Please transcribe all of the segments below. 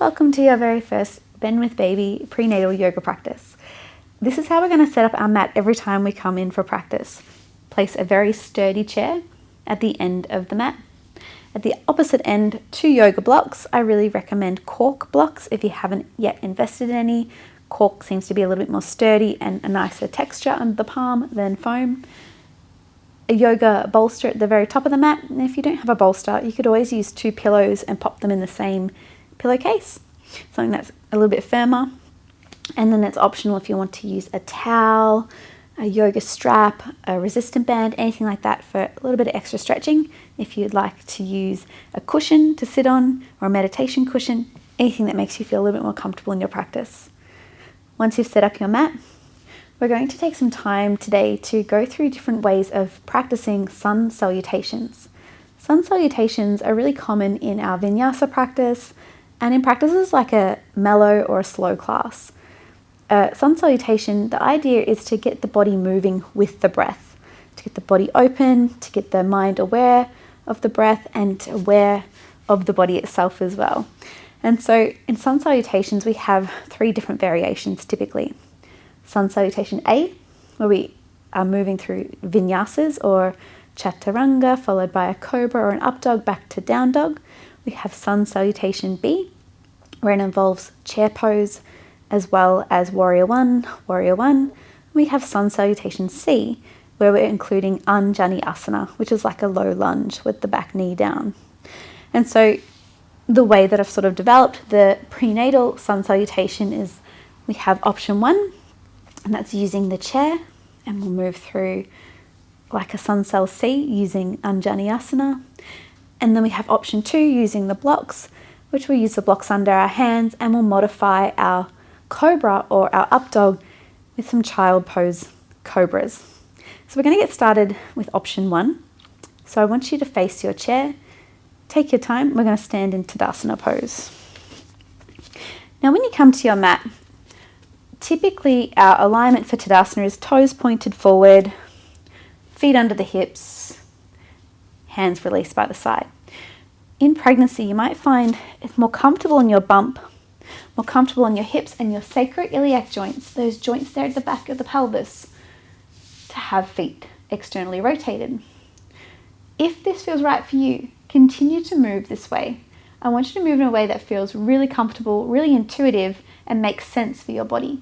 Welcome to your very first Bend with Baby prenatal yoga practice. This is how we're going to set up our mat every time we come in for practice. Place a very sturdy chair at the end of the mat. At the opposite end, 2 yoga blocks. I really recommend cork blocks if you haven't yet invested in any. Cork seems to be a little bit more sturdy and a nicer texture under the palm than foam. A yoga bolster at the very top of the mat, and if you don't have a bolster, you could always use 2 pillows and pop them in the same pillowcase, something that's a little bit firmer. And then it's optional if you want to use a towel, a yoga strap, a resistant band, anything like that for a little bit of extra stretching. If you'd like to use a cushion to sit on or a meditation cushion, anything that makes you feel a little bit more comfortable in your practice. Once you've set up your mat, we're going to take some time today to go through different ways of practicing sun salutations. Sun salutations are really common in our vinyasa practice and in practices like a mellow or a slow class. Sun salutation, the idea is to get the body moving with the breath, to get the body open, to get the mind aware of the breath and aware of the body itself as well. And so in sun salutations, we have 3 different variations typically. Sun salutation A, where we are moving through vinyasas or chaturanga, followed by a cobra or an up dog back to down dog. We have sun salutation B, where it involves chair pose, as well as warrior 1, warrior 1. We have sun salutation C, where we're including Anjani asana, which is like a low lunge with the back knee down. And so the way that I've sort of developed the prenatal sun salutation is we have option 1, and that's using the chair, and we'll move through like a sun sal C using Anjani asana. And then we have option 2 using the blocks, which we'll use the blocks under our hands, and we'll modify our cobra or our up dog with some child pose cobras. So we're going to get started with option 1. So I want you to face your chair. Take your time. We're going to stand in Tadasana pose. Now when you come to your mat, typically our alignment for Tadasana is toes pointed forward, feet under the hips, hands released by the side. In pregnancy, you might find it's more comfortable in your bump, more comfortable in your hips and your sacroiliac joints, those joints there at the back of the pelvis, to have feet externally rotated. If this feels right for you, continue to move this way. I want you to move in a way that feels really comfortable, really intuitive, and makes sense for your body.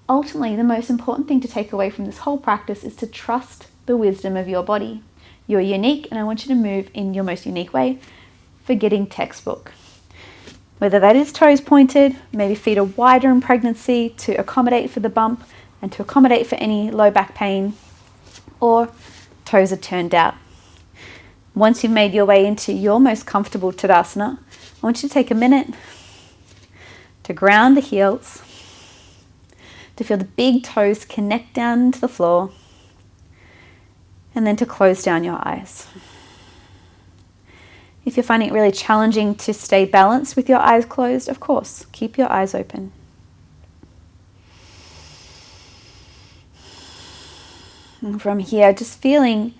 Ultimately, the most important thing to take away from this whole practice is to trust the wisdom of your body. You're unique, and I want you to move in your most unique way, forgetting textbook. Whether that is toes pointed, maybe feet are wider in pregnancy to accommodate for the bump and to accommodate for any low back pain, or toes are turned out. Once you've made your way into your most comfortable Tadasana, I want you to take a minute to ground the heels, to feel the big toes connect down to the floor, and then to close down your eyes. If you're finding it really challenging to stay balanced with your eyes closed, of course, keep your eyes open. And from here, just feeling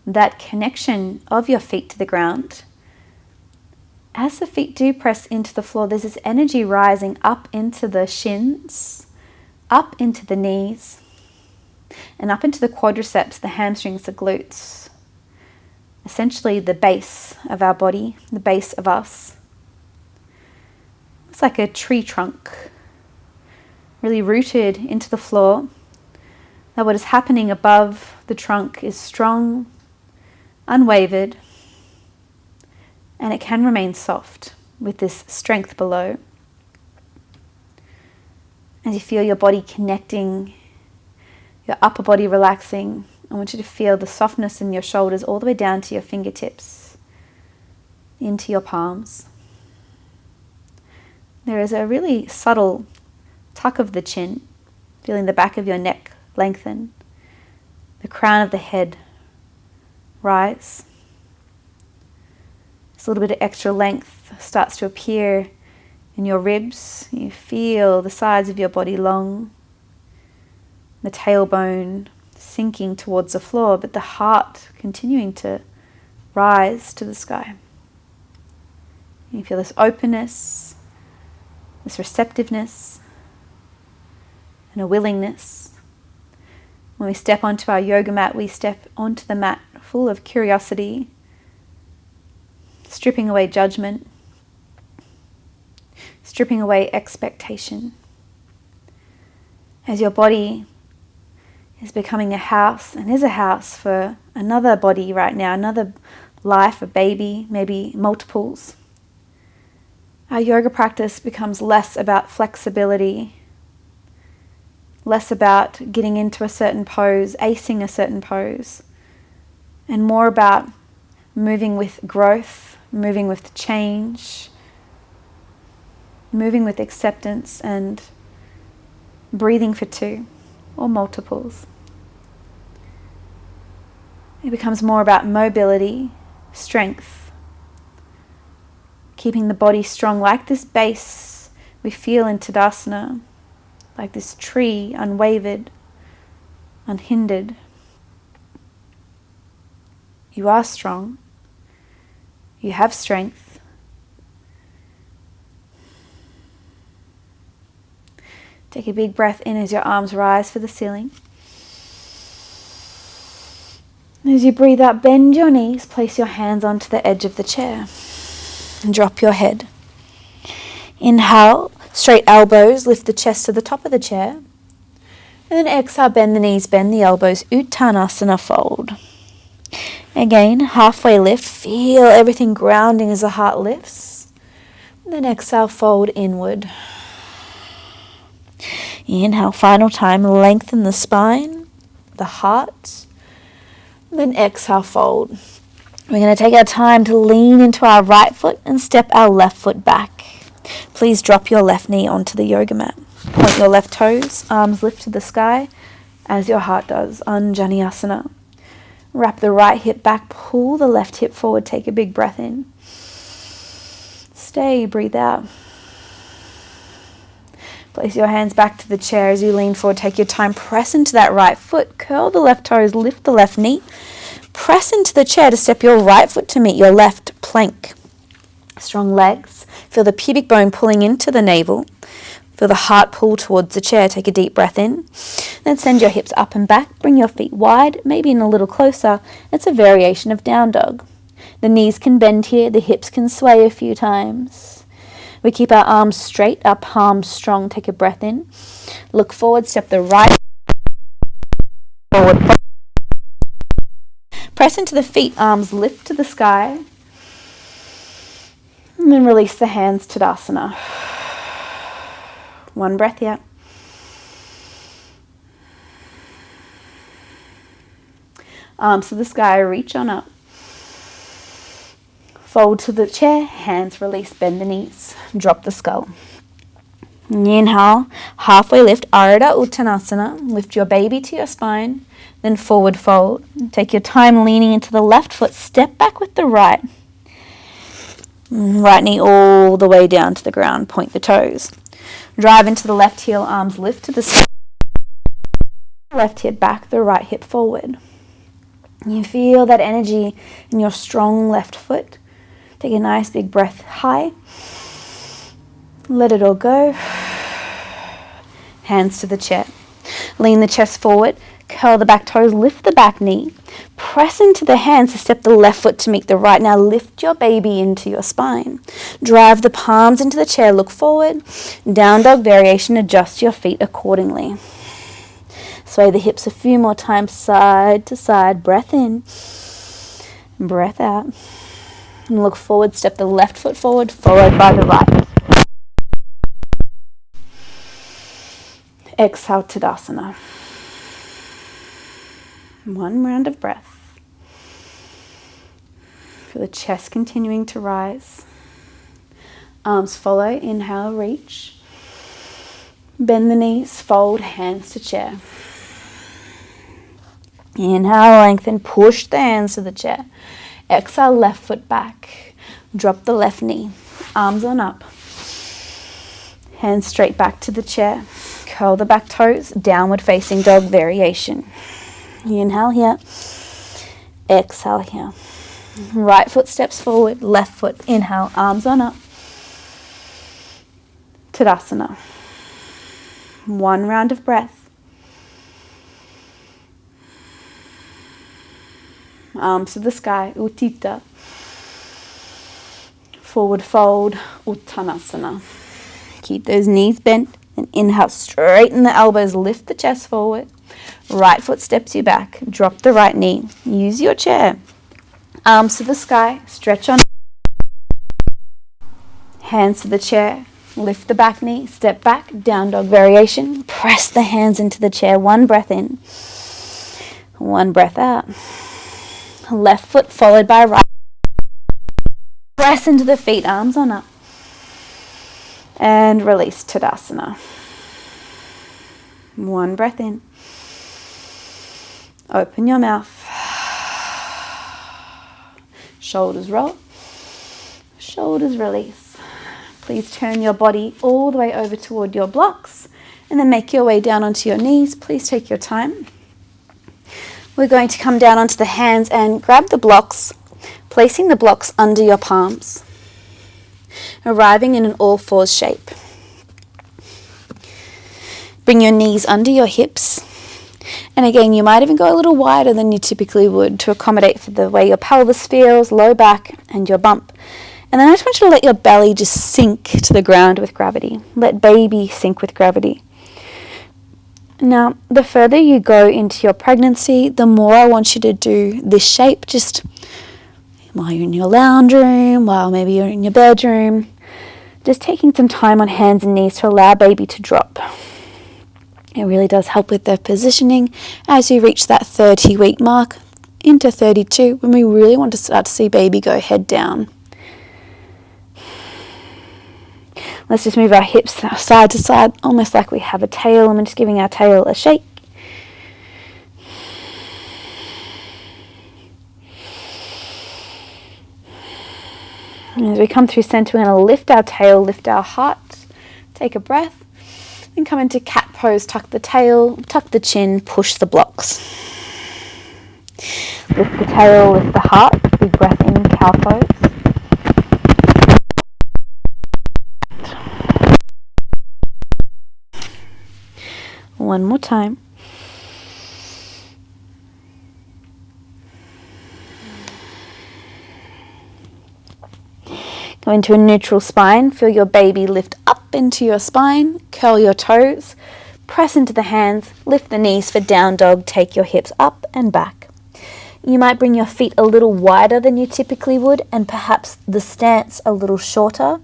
that connection of your feet to the ground. As the feet do press into the floor, there's this energy rising up into the shins, up into the knees, and up into the quadriceps, the hamstrings, the glutes. Essentially the base of our body, the base of us. It's like a tree trunk, really rooted into the floor. Now what is happening above the trunk is strong, unwavered, and it can remain soft with this strength below. As you feel your body connecting, your upper body relaxing, I want you to feel the softness in your shoulders all the way down to your fingertips, into your palms. There is a really subtle tuck of the chin, feeling the back of your neck lengthen, the crown of the head rise. This little bit of extra length starts to appear in your ribs. You feel the sides of your body long, the tailbone sinking towards the floor, but the heart continuing to rise to the sky. You feel this openness, this receptiveness and a willingness. When we step onto our yoga mat, we step onto the mat full of curiosity, stripping away judgment, stripping away expectation. As your body is becoming a house and is a house for another body right now, another life, a baby, maybe multiples, our yoga practice becomes less about flexibility, less about getting into a certain pose, acing a certain pose, and more about moving with growth, moving with change, moving with acceptance, and breathing for two or multiples. It becomes more about mobility, strength, keeping the body strong like this base we feel in Tadasana, like this tree, unwavered, unhindered. You are strong. You have strength. Take a big breath in as your arms rise for the ceiling. As you breathe out, bend your knees, place your hands onto the edge of the chair, and drop your head. Inhale, straight elbows, lift the chest to the top of the chair. And then exhale, bend the knees, bend the elbows, Uttanasana fold. Again, halfway lift, feel everything grounding as the heart lifts. And then exhale, fold inward. Inhale, final time, lengthen the spine, the heart. Then exhale, fold. We're going to take our time to lean into our right foot and step our left foot back. Please drop your left knee onto the yoga mat. Point your left toes, arms lift to the sky as your heart does, Anjaneyasana. Wrap the right hip back, pull the left hip forward, take a big breath in. Stay, breathe out. Place your hands back to the chair as you lean forward. Take your time, press into that right foot, curl the left toes, lift the left knee. Press into the chair to step your right foot to meet your left plank. Strong legs. Feel the pubic bone pulling into the navel. Feel the heart pull towards the chair. Take a deep breath in. Then send your hips up and back. Bring your feet wide, maybe in a little closer. It's a variation of down dog. The knees can bend here. The hips can sway a few times. We keep our arms straight, our palms strong. Take a breath in. Look forward, step the right forward. Press into the feet, arms lift to the sky. And then release the hands, Tadasana. One breath here. Arms to the sky, reach on up. Fold to the chair, hands release, bend the knees, drop the skull. Inhale, halfway lift, Ardha Uttanasana. Lift your baby to your spine, then forward fold. Take your time leaning into the left foot, step back with the right. Right knee all the way down to the ground, point the toes. Drive into the left heel, arms lift to the sky. Left hip back, the right hip forward. You feel that energy in your strong left foot. Take a nice big breath high. Let it all go. Hands to the chair. Lean the chest forward. Curl the back toes. Lift the back knee. Press into the hands to step the left foot to meet the right. Now lift your baby into your spine. Drive the palms into the chair. Look forward. Down dog variation. Adjust your feet accordingly. Sway the hips a few more times, side to side. Breath in. Breath out. And look forward, step the left foot forward, followed by the right. Exhale, Tadasana. One round of breath. Feel the chest continuing to rise. Arms follow, inhale, reach. Bend the knees, fold, hands to chair. Inhale, lengthen, push the hands to the chair. Exhale, left foot back. Drop the left knee. Arms on up. Hands straight back to the chair. Curl the back toes. Downward facing dog variation. Inhale here. Exhale here. Right foot steps forward. Left foot. Inhale. Arms on up. Tadasana. One round of breath. Arms to the sky, Utthita. Forward fold, Uttanasana. Keep those knees bent and inhale, straighten the elbows, lift the chest forward. Right foot steps you back, drop the right knee. Use your chair. Arms to the sky, stretch on. Hands to the chair, lift the back knee, step back, down dog variation. Press the hands into the chair, one breath in, one breath out. Left foot followed by right. Press into the feet, arms on up. And release Tadasana. One breath in. Open your mouth. Shoulders roll. Shoulders release. Please turn your body all the way over toward your blocks and then make your way down onto your knees. Please take your time. We're going to come down onto the hands and grab the blocks, placing the blocks under your palms, arriving in an all fours shape. Bring your knees under your hips. And again, you might even go a little wider than you typically would to accommodate for the way your pelvis feels, low back, and your bump. And then I just want you to let your belly just sink to the ground with gravity. Let baby sink with gravity. Now, the further you go into your pregnancy, the more I want you to do this shape just while you're in your lounge room, while maybe you're in your bedroom. Just taking some time on hands and knees to allow baby to drop. It really does help with the positioning as you reach that 30-week mark into 32, when we really want to start to see baby go head down. Let's just move our hips side to side, almost like we have a tail, and we're just giving our tail a shake. And as we come through center, we're going to lift our tail, lift our heart, take a breath, and come into cat pose. Tuck the tail, tuck the chin, push the blocks. Lift the tail, lift the heart, big breath in, cow pose. One more time. Go into a neutral spine. Feel your baby lift up into your spine. Curl your toes. Press into the hands. Lift the knees for down dog. Take your hips up and back. You might bring your feet a little wider than you typically would, and perhaps the stance a little shorter.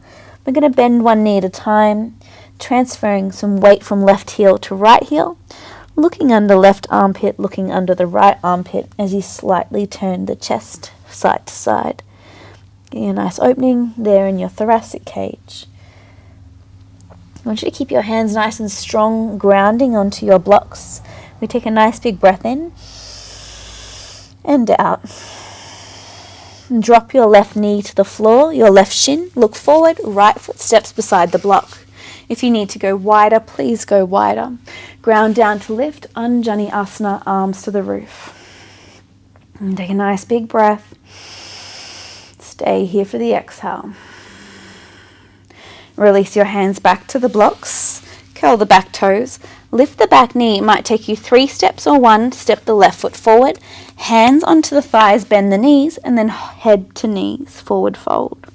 We're going to bend one knee at a time, transferring some weight from left heel to right heel, looking under left armpit, looking under the right armpit as you slightly turn the chest side to side. Getting a nice opening there in your thoracic cage. I want you to keep your hands nice and strong, grounding onto your blocks. We take a nice big breath in and out. And drop your left knee to the floor, your left shin, look forward, right foot steps beside the block. If you need to go wider, please go wider. Ground down to lift, Anjani Asana, arms to the roof. And take a nice big breath. Stay here for the exhale. Release your hands back to the blocks. Curl the back toes. Lift the back knee. It might take you 3 steps or 1. Step the left foot forward. Hands onto the thighs, bend the knees, and then head to knees, forward fold.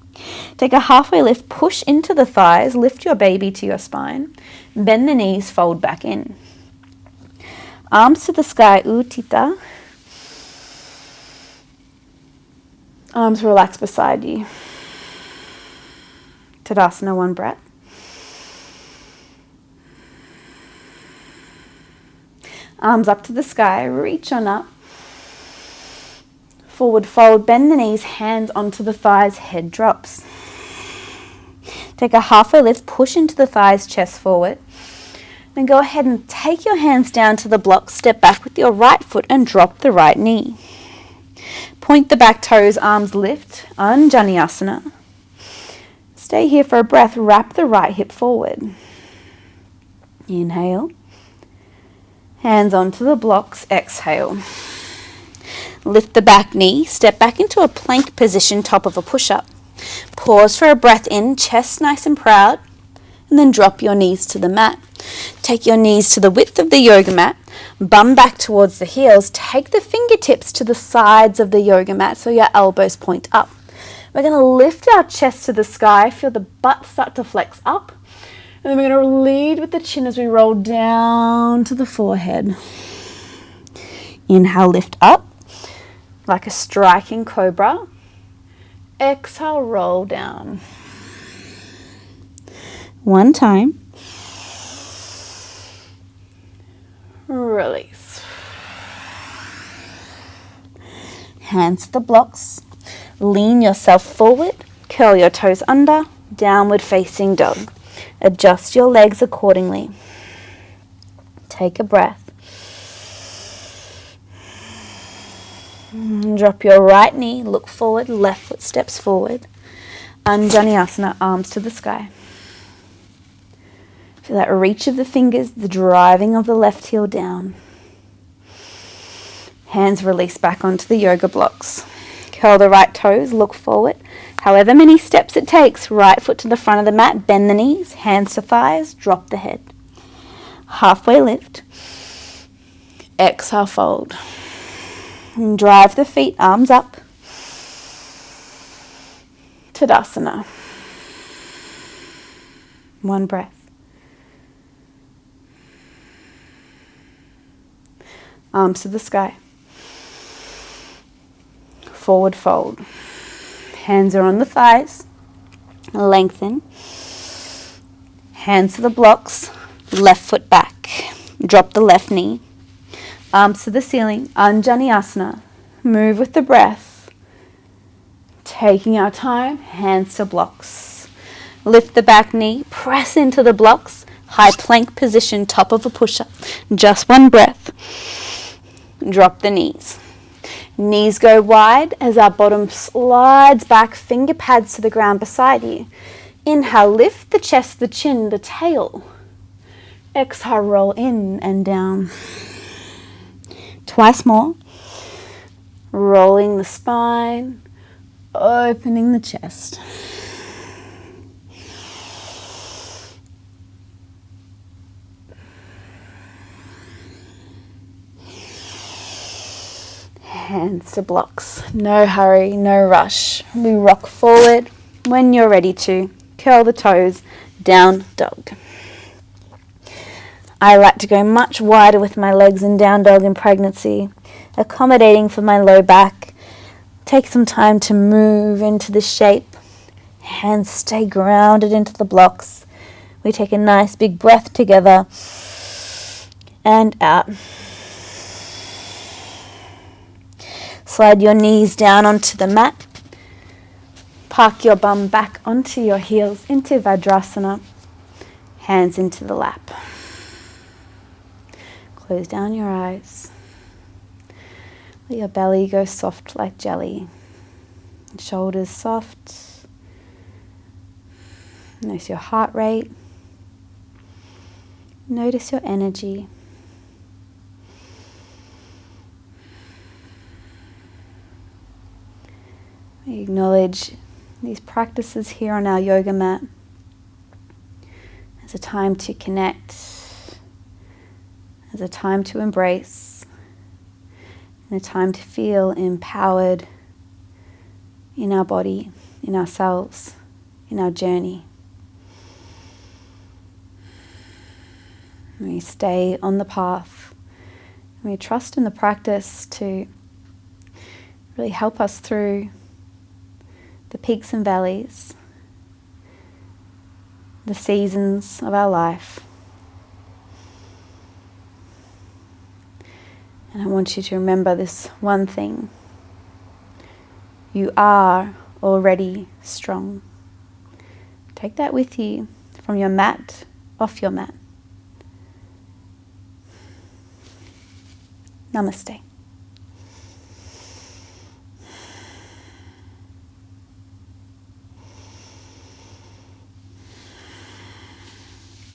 Take a halfway lift, push into the thighs, lift your baby to your spine. Bend the knees, fold back in. Arms to the sky, Utthita. Arms relax beside you. Tadasana, one breath. Arms up to the sky, reach on up. Forward fold, bend the knees, hands onto the thighs, head drops. Take a halfway lift, push into the thighs, chest forward. Then go ahead and take your hands down to the block, step back with your right foot and drop the right knee. Point the back toes, arms lift, Anjani Asana. Stay here for a breath, wrap the right hip forward. Inhale. Hands onto the blocks, exhale. Lift the back knee, step back into a plank position, top of a push-up. Pause for a breath in, chest nice and proud. And then drop your knees to the mat. Take your knees to the width of the yoga mat, bum back towards the heels. Take the fingertips to the sides of the yoga mat so your elbows point up. We're going to lift our chest to the sky, feel the butt start to flex up. And then we're going to lead with the chin as we roll down to the forehead. Inhale, lift up like a striking cobra. Exhale, roll down. One time. Release. Hands to the blocks. Lean yourself forward. Curl your toes under. Downward facing dog. Adjust your legs accordingly. Take a breath. Drop your right knee. Look forward. Left foot steps forward. Anjaneyasana, arms to the sky. Feel that reach of the fingers, the driving of the left heel down. Hands release back onto the yoga blocks. Curl the right toes, look forward. However many steps it takes, right foot to the front of the mat, bend the knees, hands to thighs, drop the head. Halfway lift. Exhale, fold. And drive the feet, arms up. Tadasana. One breath. Arms to the sky. Forward fold. Hands are on the thighs. Lengthen. Hands to the blocks. Left foot back. Drop the left knee. Arms to the ceiling. Anjaneyasana. Move with the breath. Taking our time. Hands to blocks. Lift the back knee. Press into the blocks. High plank position, top of a push-up. Just one breath. Drop the knees. Knees go wide as our bottom slides back, finger pads to the ground beside you. Inhale, lift the chest, the chin, the tail. Exhale, roll in and down. Twice more. Rolling the spine, opening the chest. Hands to blocks. No hurry, no rush. We rock forward. When you're ready to, curl the toes, down dog. I like to go much wider with my legs in down dog in pregnancy, accommodating for my low back. Take some time to move into the shape. Hands stay grounded into the blocks. We take a nice big breath together and out. Slide your knees down onto the mat. Park your bum back onto your heels into Vajrasana. Hands into the lap. Close down your eyes. Let your belly go soft like jelly. Shoulders soft. Notice your heart rate. Notice your energy. We acknowledge these practices here on our yoga mat as a time to connect, as a time to embrace, and a time to feel empowered in our body, in ourselves, in our journey. We stay on the path. We trust in the practice to really help us through the peaks and valleys, the seasons of our life. And I want you to remember this one thing. You are already strong. Take that with you from your mat, off your mat. Namaste.